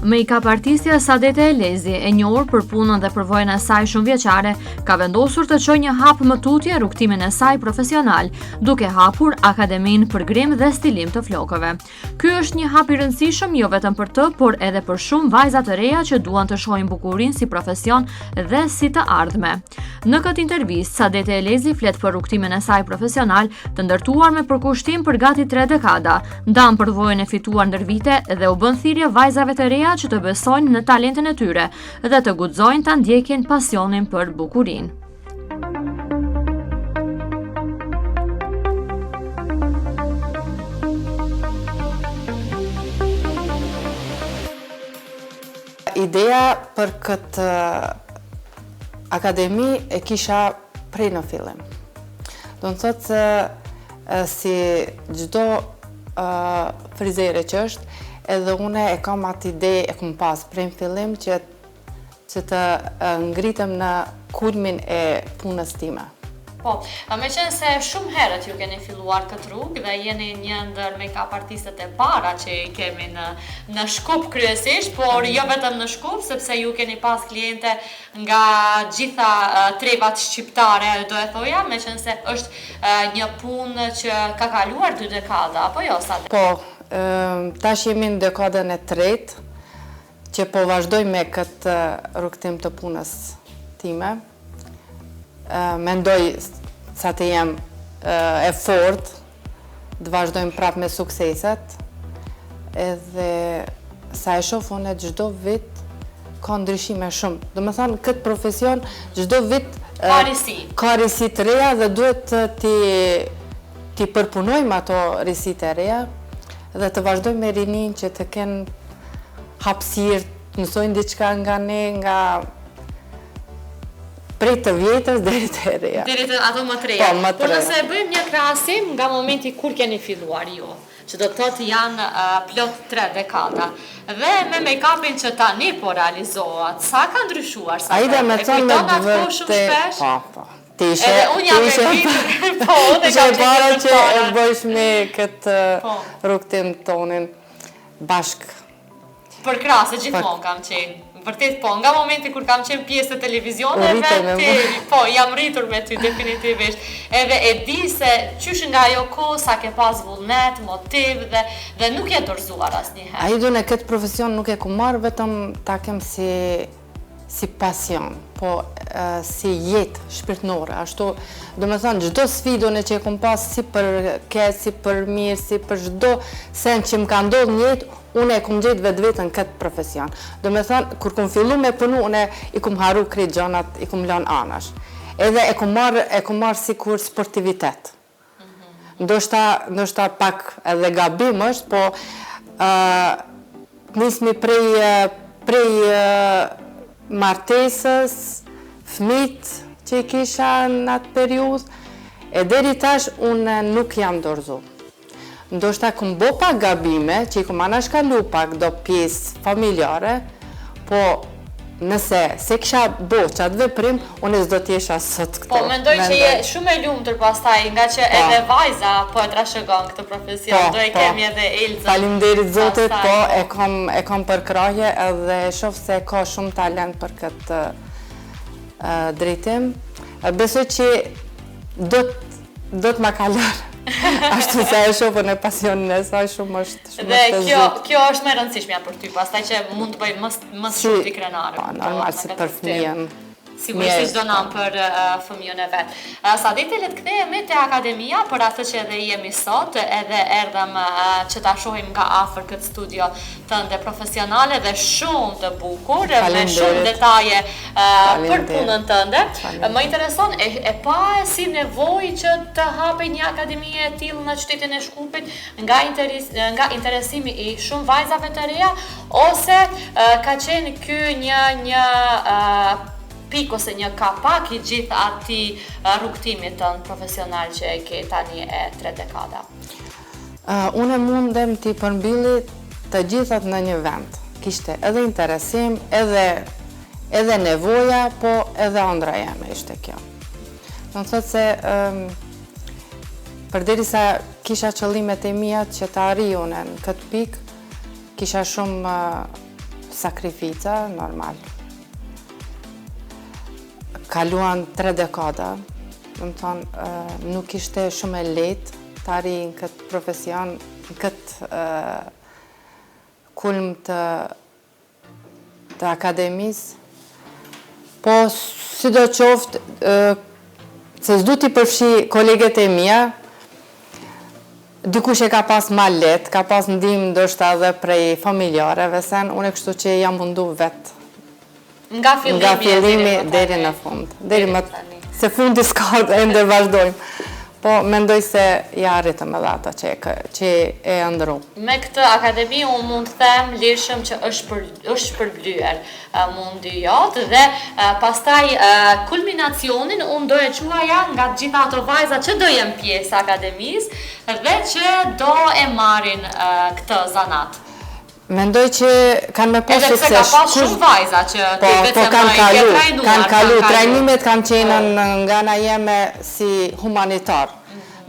Make-up artistja Sadete Elezi, e njohur për punën dhe përvojën e saj shumë vjeçare, ka vendosur të çojë një hap më tutje rrugtimin e saj profesional, duke hapur Akademinë për grim dhe stilim të flokëve. Ky është një hap i rëndësishëm jo vetëm për të, por edhe për shumë vajza të reja që duan të shohin bukurinë si profesion dhe si të ardhme. Në këtë intervistë, Sadete Elezi flet për rrugtimin e saj profesional, të ndërtuar me përkushtim për gati 3 dekada, ndan përvojën e fituar ndër vite dhe u bën thirrje vajzave të reja që të besojnë në talentin e tyre dhe të guxojnë ta ndjekin pasionin për bukurinë. Ideja për këtë akademi e kisha prej në fillim. Do të thotë se si çdo frizere që është, edhe une e kam atë ide, e kam pas prej në fillim që të ngritem në kulmin e punës time. Po, me qenë se shumë herët ju keni filluar këtë rrugë dhe jeni një ndër make-up artistët e para që i kemi në Shkup kryesisht, por jo vetëm në Shkup, sepse ju keni pas kliente nga gjitha trevat shqiptare, do e thoja, me qenë se është një punë që ka kaluar 2 dekada, apo jo, Sadete? Po, tash jemi në dekadën e 3, që po vazhdoj me këtë rrugtim të punës time. Mendoj sa të jem e fort, të vazhdojmë prapë me sukseset, edhe sa e shoh unë çdo vit ka ndryshime shumë. Do të thënë këtë profesion çdo vit ka risi të reja dhe duhet ti përpunojmë ato risit e reja dhe të vazhdojmë me rinin që të kenë hapësirë, të mësojnë diçka nga ne, nga prej të vjetës deri të reja. Deri të ato më të reja. Po, më të por reja. nëse bëjmë një krahasim nga momenti kur keni filluar ju, që do të thotë janë plot 3 dekada, dhe me make-upin që tani po realizohet, sa ka ndryshuar? Aida me thonë me vërtet. Po. Tishe e para që e bëjsh me këtë rrugtim tonin bashk. Për krahas gjithmonë kam qenë. Vërtet po, nga momenti kur kam qenë pjesë të televizioneve, po, jam rritur me ty definitivisht. Edhe e di se qysh nga ajo kohë sa ke pas vullnet, motiv dhe nuk je dorëzuar asnjëherë. Ai do në këtë profesion nuk e ku marr vetëm ta kem si pasion, po si jetë shpirtënore. Ashtu, do me thënë, çdo sfidën që e kum pas si për keq, si për mirë, si për çdo sen që më ka ndodhur në jetë, unë e kum gjetë vetën këtë profesion. Do me thënë, kur kum fillu me punu, unë i kum haru krejt gjanat, i kum lënë anash. Edhe e kum marrë si kur sportivitet. Ndoshta pak edhe gabim është, po nismi prej martesës, fëmijët që i kisha në atë periudhë, e deri tash unë nuk jam dorëzu. Ndoshta kum bo pak gabime, që i kum anashkalu pak do pjesë familjare, po nëse se kisha bo qatë veprim, unë s'do t'jesha sot këto. Po, mendoj që je shumë e lumtur pastaj, nga që edhe vajza po e trashëgon këtë profesion, do e kemi edhe Elzën. Faleminderit Zotit, po e kam përkrahje edhe shoh se ka shumë talent për këtë drejtim. Besoj që do të ma kalor. Ashtu se e shohën e pasionin e saj shumë është dhe kjo është më e rëndësishmja për ty, pastaj që mund të bëj më shumë ti krenare. Po, normal si për fëmijën. Sigurisht si çdo nam për fëmijën e vet. Sadete, le të kthehemi te akademia për atë që edhe jemi sot, edhe erdhëm që ta shohim nga afër këtë studio tënde profesionale dhe shumë të bukur, me shumë detaje për punën tënde. Më intereson e pa si nevojë që të hapej një akademi e tillë në qytetin e Shkupit nga interesimi i shumë vajzave të reja, ose ka qenë ky një pik ose një kapak i gjithë atij rrugtimit tënd profesional që e ke tani e 3 dekada? Unë mundem t'i përmbylli të gjithat në një vend. Kishte edhe interesim, edhe nevoja, po edhe ëndra jeme ishte kjo. Do të thotë se përderisa kisha qëllimet e mia që të arrij unë në këtë pikë, kisha shumë sakrifica, normal. Kaluan 3 dekada, dhe më thonë, nuk ishte shumë e lehtë të arri në këtë profesion, në këtë kulm të akademisë, po si do qoftë, se s'du t'i përfshi kolegët e mia, dikush e ka pas ma letë, ka pas ndihmë ndoshta edhe prej familjareve, sen unë e kështu që jam mundu vetë. Nga fillimi deri në fund. Se fundi s'ka ende vazhdojmë. Po mendoj se ja arritëm edhe ata që e ndru. Me këtë akademi unë mund të them lirshëm që është përblyer mundi jotë dhe pastaj kulminacionin unë do e quaja nga gjitha ato vajza që do jenë pjesë akademisë dhe që do e marrin këtë zanat. Mendoj që kanë me pas sukses. Edhe pse ka pas shumë vajza që kanë kalu, trajnimet kanë qenë nga ana jeme si humanitar.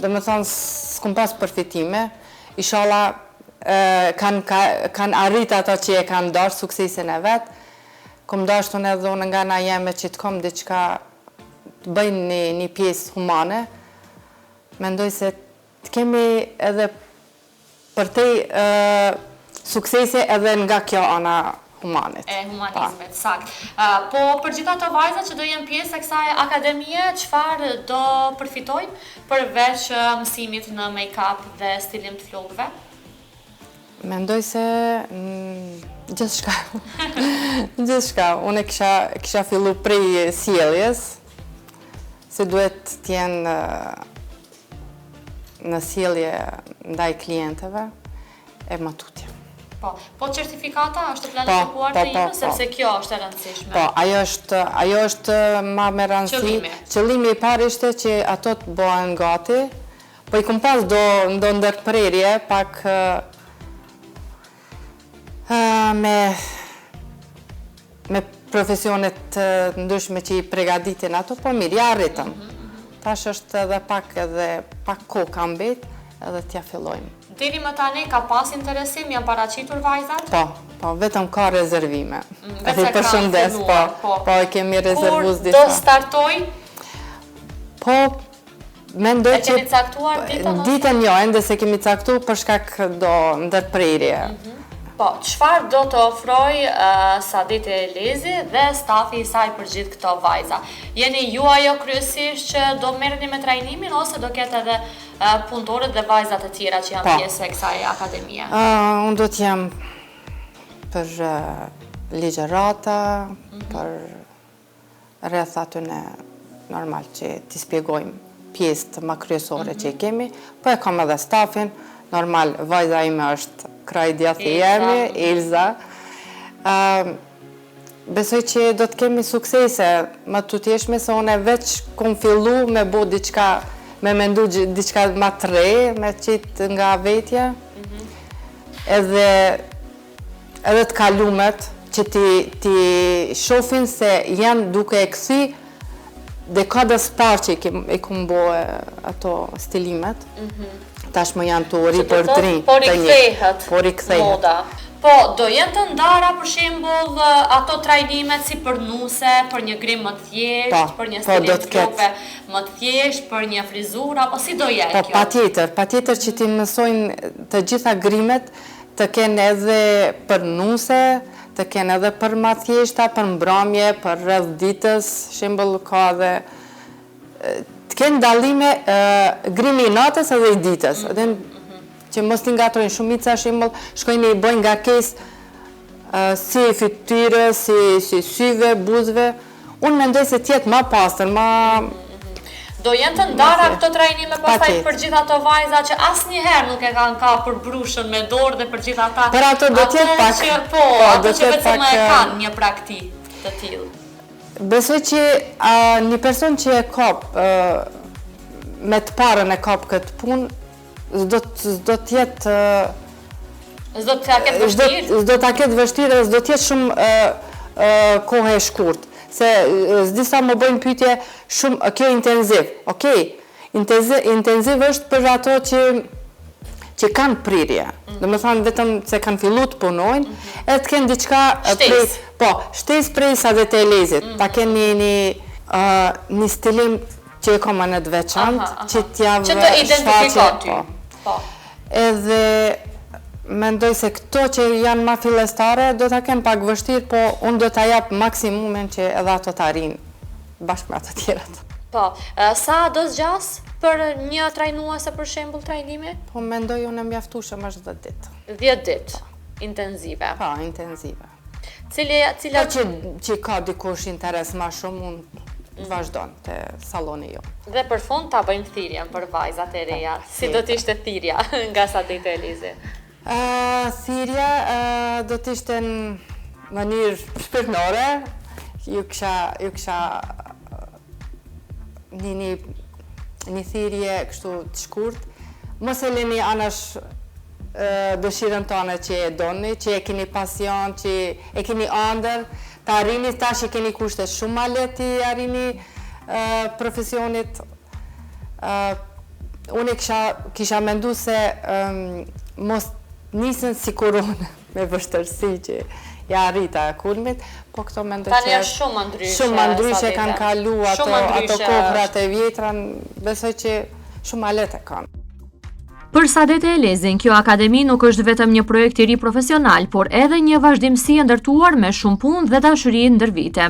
Dhe me thonë, s'kum pas përfitime, inshallah kanë arrit ato që e kanë darë suksesin e vetë. Kom dashtu në edhe unë nga ana jeme që të kom diçka të bëjnë një pjesë humane. Mendoj se të kemi edhe për te suksese edhe nga kjo ana humanit. E humanizmit, sakt. Po për gjitha të vajza që do jenë pjesë e kësaj akademie, çfarë do përfitojnë përveç mësimit në make-up dhe stilim të flokëve? Mendoj se gjithçka. Gjithçka. Unë kisha fillu prej sjelljes, se duhet të jenë në sjellje ndaj klientëve e matutje. Po certifikata është planifikuar të jemi, sepse kjo është e rëndësishme. Po, ajo është ma me rëndësi. Qëllimi i parë ishte që ato të bëhen gati, po i kum pas do ndërprerje pak me profesionet ndryshme që i pregaditin ato, po mirë, ja arritëm. Tash është edhe pak kohë kam mbet, edhe t'ja fillojmë. Deri më tani ka pas interesim, janë paraqitur vajzat? Po, vetëm ka rezervime. Vetë përshëndes, po, e kemi rezervuar disa. Kur do startoj? Po, mendoj që... E kemi caktuar ditën? Ditën jo, ende se kemi caktuar për shkak do ndërprerje. Po, çfarë do të ofroj Sadit Elezi dhe stafi i saj për gjithë këto vajza? Jeni ju ajo kryesisht që do merreni me trajnimin ose do ketë edhe punëtorët dhe vajzat e tjera që janë pjesë e kësaj akademie? Unë do t'jem për ligjërata, për rreth atyne normal që t'i spjegojmë pjesë të më kryesore që i kemi, po e kam edhe stafin, normal vajza ime është kraj djathi jemi, Ilza. Besoj që do të kemi suksese më të tjeshme, se unë veç kom fillu me bo diçka, me mendu diçka ma të re, me qitë nga vetja, edhe të kalumet që ti shofin se janë duke e kësi dekadës parë që i kom bo ato stilimet, tashmë janë të ripërdri. Po rikthehet moda. Po, do jenë të ndara për shembull ato trajnimet si për nuse, për një grim më të thjeshtë, për një stilim flokëve më të thjeshtë, për një frizurë, apo si do jetë kjo? Po, patjetër që ti mësojnë të gjitha grimet, të kenë edhe për nuse, të kenë edhe për më thjeshta, për mbrëmje, për rreth ditës, shembull ka edhe të kenë dallime grimi i natës edhe i ditës. Që mos t'i ngatrojnë shumica, shembull, shkojnë i bëjnë nga si fytyrë, si syve, buzëve. Unë mendoj se t'jetë ma pastër, ma... Do jenë të ndara këto trajnime pastaj për gjitha ato vajza që asnjëherë nuk e kanë kapur brushën me dorë dhe për gjitha ata... Për ato do t'jetë pak... ato që vetëm e kanë një praktikë të tillë. Besoj që një person që e kap, me të parën e kap këtë punë, s'do t'jetë... S'do t'ja ketë vështirë? S'do t'ja ketë vështirë dhe s'do t'jetë shumë kohë e shkurt. Se s'disa më bëjnë pyetje shumë, kjo intenziv. Okej, intenziv është për ato që që kanë prirje. Do më thonë vetëm se kanë fillu të punojnë, edhe të kenë diçka shtesë prej Saadete Elezit. Ta kenë një stilim që e koma në të veçantë, që të identifikon ty. Edhe mendoj se këto që janë ma fillestare do të kenë pak vështirë, po unë do të japë maksimumin që edhe ato të arinë bashkë me ato tjerat. Po, sa do zgjas për një trajnuese për shembull trajnimi? Po mendoj unë e mjaftueshëm është 10 ditë. 10 ditë, intenzive. Po, intenzive. Cila që ka dikush interes ma shumë, unë vazhdojnë të saloni jo. Dhe për fund ta bëjmë thirrjen për vajzat e reja. Si do t'ishte thirrja nga Saadete Elezi? Thirrja do t'ishte në mënyrë shpirtërore, ju kisha një thirrje kështu të shkurt. Mos e lini anash dëshirën tonë që e doni, që e keni pasion, që e keni ëndër, të arrini tash e keni kushtet shumë ma lehtë i arrini profesionit. Unë kisha mendu se mos nisën si koronë me vështërsi që ja arrita kulmit, po këto mendoj që tani është shumë më ndryshe kanë kalu ato kohrat e vjetra, besoj që shumë ma lehtë e kanë. Për Saadete Elezin, kjo akademi nuk është vetëm një projekt i ri profesional, por edhe një vazhdimsi e ndërtuar me shumë punë dhe dashuri ndër vite.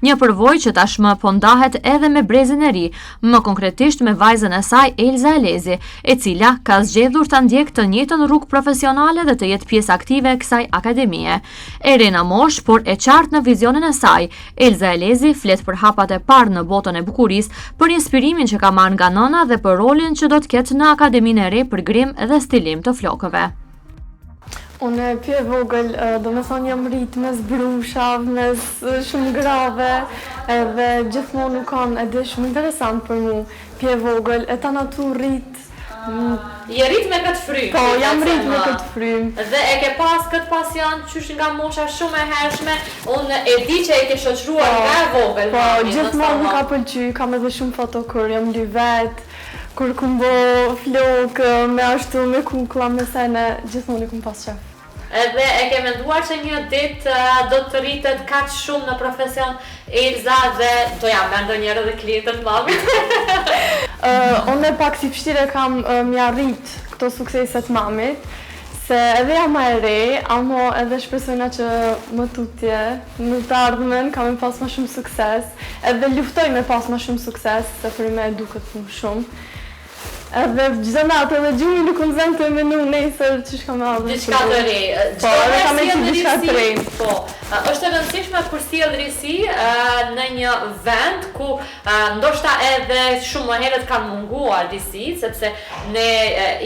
Një përvojë që tashmë po ndahet edhe me brezin e ri, më konkretisht me vajzën e saj Elza Elezi, e cila ka zgjedhur ta ndjekë të njëjtën rrugë profesionale dhe të jetë pjesë aktive e kësaj akademie. E re në moshë, por e qartë në vizionin e saj, Elza Elezi flet për hapat e parë në botën e bukurisë, për inspirimin që ka marrë nga nëna dhe për rolin që do të ketë në akademinë e re për grim dhe stilim të flokëve. Unë pje vogël, do me thonë jam rritë mes brushav, mes shumë grave, edhe gjithmonë nuk kanë edhe shumë interesant për mu. Pje vogël, e ta natu rritë. Je rritë me këtë frymë? Po, jam rritë me këtë frymë. Dhe e ke pas këtë pasion, qysh nga mosha shumë e hershme, unë e di që e ke shoqruar nga e vogël. Po, gjithmonë më ka pëlqy, kam edhe shumë foto kur jam li vetë, kur kum bo flokë, me ashtu, me kukla, me sene, gjithmonë i kum pas qef. Edhe e ke menduar që një ditë do të rritet kaq shumë në profesion Elza dhe do jam me ndonjëherë edhe klientët mamit? Unë pak si fështire kam mja rrit këto sukseset mamit, se edhe jam e re, amo edhe shpresojna që më tutje, në të ardhmen kam e pas ma shumë sukses, edhe luftoj me pas ma shumë sukses, se për me duket më shumë. Edhe gjithë natë edhe gjumi nuk më zemë të menu nesër që shka me adhë. Diçka të re. Po, edhe ka me që diçka të re. Po, është e rëndësishme për sjellë risi në një vend ku ndoshta edhe shumë më herët kanë munguar risi, sepse ne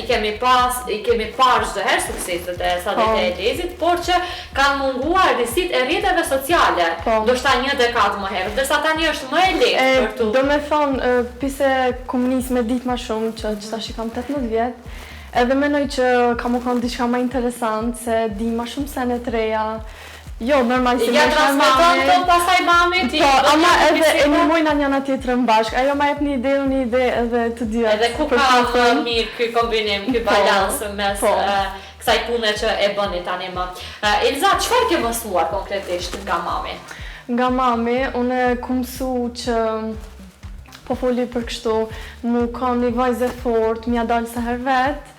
i kemi parë çdo herë sukseset e Saadete Elezit, por që kanë munguar risit e rrjeteve sociale, ndoshta një dekadë më herët, ndërsa tani është më e lehtë për tu. Do me thonë, pise komunis me ditë ma shumë, që qëtash i kam 18 vjetë, edhe menoj që kam u kanë diçka ma interesant, se di ma shumë sene të reja. Jo, normal si me shaj mamit. Ja pasaj mamit. Po, ama edhe e një mojna njëna tjetërën bashkë. Ajo ma jep një ide edhe të dyat. Edhe ku ka mirë ky kombinim, ky balans mes kësaj pune që e bëni tani më. Elza, çfarë ke mësuar konkretisht nga mami? Nga mami, unë ku mësu që po foli për kështu, mu ka një vajzë e fort, mja dalë se her vetë,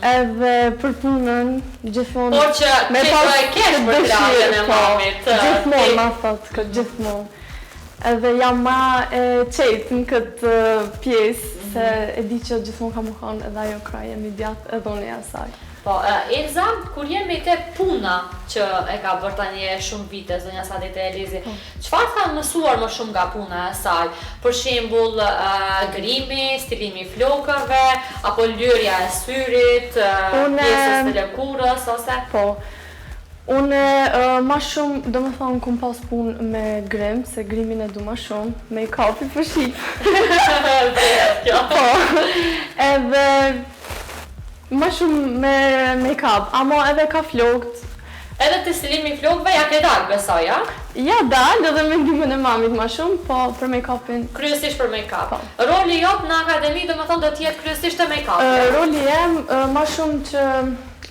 edhe për punën, gjithmonë... Por që që e kesh për krasën e mamit. Gjithmonë, ma thotë, këtë gjithmonë. Edhe jam ma e qetë në këtë pjesë, se e di që gjithmonë ka mu kanë edhe ajo kraj e mi djatë edhe unë e asaj. Po, Elza, kur jemi te puna që e ka bërë tani shumë vite, zonja Saadete Elezi, çfarë ka mësuar më shumë nga puna e saj? Për shembull, grimi, stilimi i flokëve, apo lyerja e syrit, pjesës të lëkurës, ose? Po, unë ma shumë, do me thonë, kum pas punë me grim, se grimin e du ma shumë, make-up-i për shqip. Po, edhe ma shumë me make-up, amo edhe ka flokët, Edhe të stilimi flokëve ja ke dalë, besoj, ja? Ja dalë edhe me ndihmën e mamit ma shumë, po për make-upin. Kryesisht për make-up. Roli jot në akademi do të thonë do të jetë kryesisht te make-upi. Roli jem ma shumë që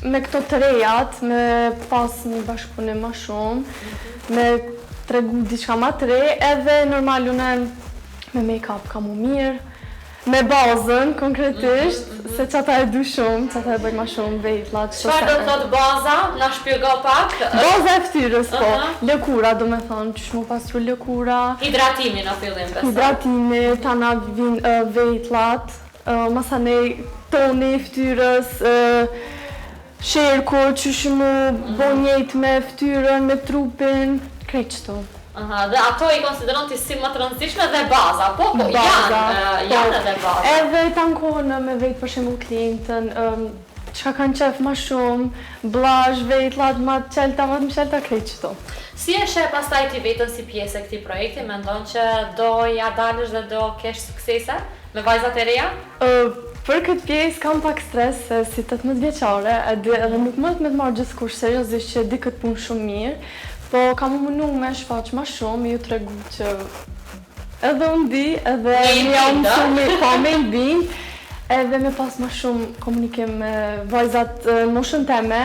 me këto të rejat, me pas një bashkëpunim ma shumë, me tregu diçka ma të re, edhe normal unë me make-up ka mu mirë, me bazën konkretisht, se qata e du shumë, qata e bëj ma shumë vejtlat. Çfarë do të thotë baza? Na shpjego pak. Baza e ftyrës, po. Lëkura, do me thonë, qysh mu pastru lëkura. Hidratimi në fillim, besoj. Hidratimi, tana vinë vejtlat, masanej toni i ftyrës, sherko, qysh mu bo njejt me ftyrën, me trupin, krejt qëto. Dhe ato i konsideron ti si më të rëndësishme dhe baza, po janë edhe baza. Edhe ta në kohën me vejt për shembull klientën, çka kanë qef ma shumë, blazh, vejtlat, ma të qelta, ma të mshelta, krejt qëto. Si e sheh pastaj ti vetën si pjesë e këtij projekti, mendon që do ja dalësh dhe do kesh suksese me vajzat e reja? Për këtë pjesë kam pak stres, se si 18 vjeçare, edhe nuk më të marrë gjithkusht seriozisht që di këtë punë shumë mirë, po kam mundu me shfaq ma shumë, ju tregu që edhe unë di, edhe një jam shumë me i bindë, edhe me pas ma shumë komunikim me vajzat moshën teme,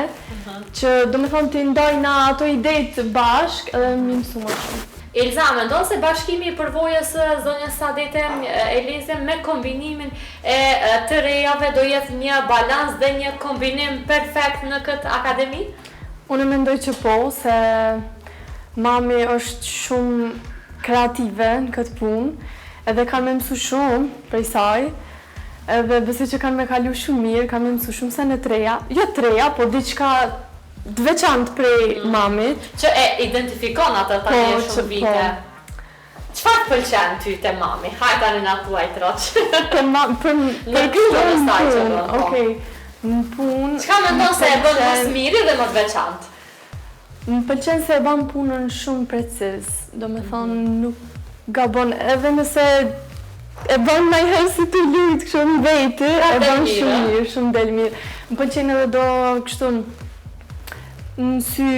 që do me thonë të ndajna ato idejt bashk, edhe mi mësu ma shumë. Elza, mendon se bashkimi i përvojës së zonjës Sadete Eleze me kombinimin e të rejave do jetë një balans dhe një kombinim perfekt në këtë akademi? Unë mendoj që po, se mami është shumë kreative në këtë punë, edhe kanë me mësu shumë prej saj, edhe besoj që kanë me kalu shumë mirë, kanë me mësu shumë se në treja, jo treja, po diçka të veçantë prej mamit. Që e identifikon atë tani e shumë vite. Çfarë të pëlqen ty te mami? Hajde tani na thuaj troç. Për këtë punë, okej. Në punë... Çka mendon se e bën më së miri dhe më të veçantë? Më pëlqen se e bën punën shumë preciz, do me thonë nuk gabon, edhe nëse e bën najherë si të lujt kështu në veti, e bën shumë mirë, shumë del mirë. Më pëlqen edhe do kështu në sy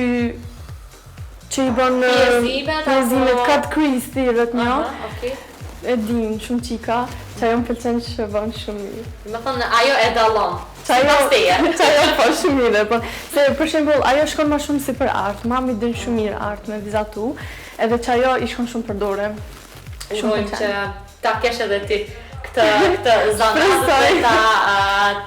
që i bën pjezimet, cut crease thirët një, e din shumë qika, që ajo më pëlqen që e bën shumë mirë. Me thonë, ajo e dallon. Qajo po shumë mirë, se për shembull ajo shkon ma shumë si për art, mami din shumë mirë art me vizatu, edhe qajo i shkon shumë për dore. Urojmë që ta kesh edhe ti këtë zanat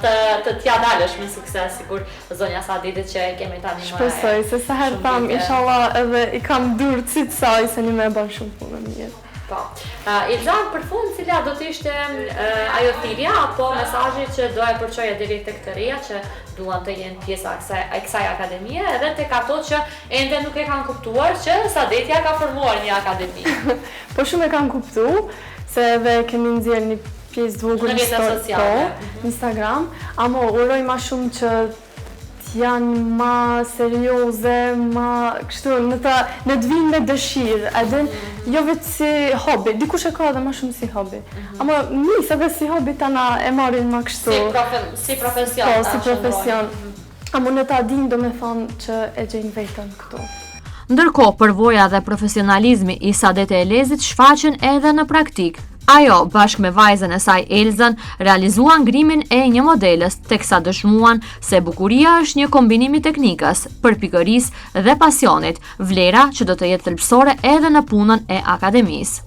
dhe të t'ja dalësh me sukses, sigur zonja Sadete që kemi tani më. Shpresoj, se sa herë tham, inshallah edhe i kam durë si të saj, se një me e bën shumë punë mirë. Po. Elza, për fund, cila do të ishte ajo thirrja apo mesazhi që do e përçoje deri tek të reja që duan të jenë pjesa e kësaj akademie, edhe tek ato që ende nuk e kanë kuptuar që Sadetja ka formuar një akademi? Po shumë e kanë kuptuar, se edhe kemi nxjerrë një pjesë të vogël në rrjetet sociale, Instagram, ama uroj ma shumë që janë ma serioze, ma kështu, në të vinë me dëshirë, edhe jo vetë si hobi, dikush e ka edhe ma shumë si hobi. Ama nis edhe si hobi tana e marrin ma kështu. Si profesion. Po, si profesion. Ama në ta din do me thonë që e gjejnë vetën këtu. Ndërkohë, përvoja dhe profesionalizmi i Sadete Elezit shfaqen edhe në praktik. Ajo, bashkë me vajzën e saj Elzën, realizuan ngrimin e një modelës, teksa dëshmuan se bukuria është një kombinim i teknikës, përpikërisë dhe pasionit, vlera që do të jetë thelbësore edhe në punën e akademisë.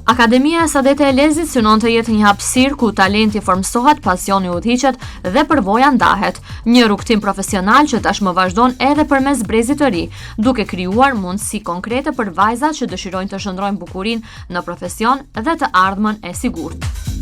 Akademia e Sadete Elezit synon të jetë një hapësirë ku talenti formsohet, pasioni udhëhiqet dhe përvoja ndahet. Një rrugtim profesional që tashmë vazhdon edhe përmes brezit të ri, duke krijuar mundësi konkrete për vajzat që dëshirojnë të shndrojnë bukurinë në profesion dhe të ardhmen e sigurt.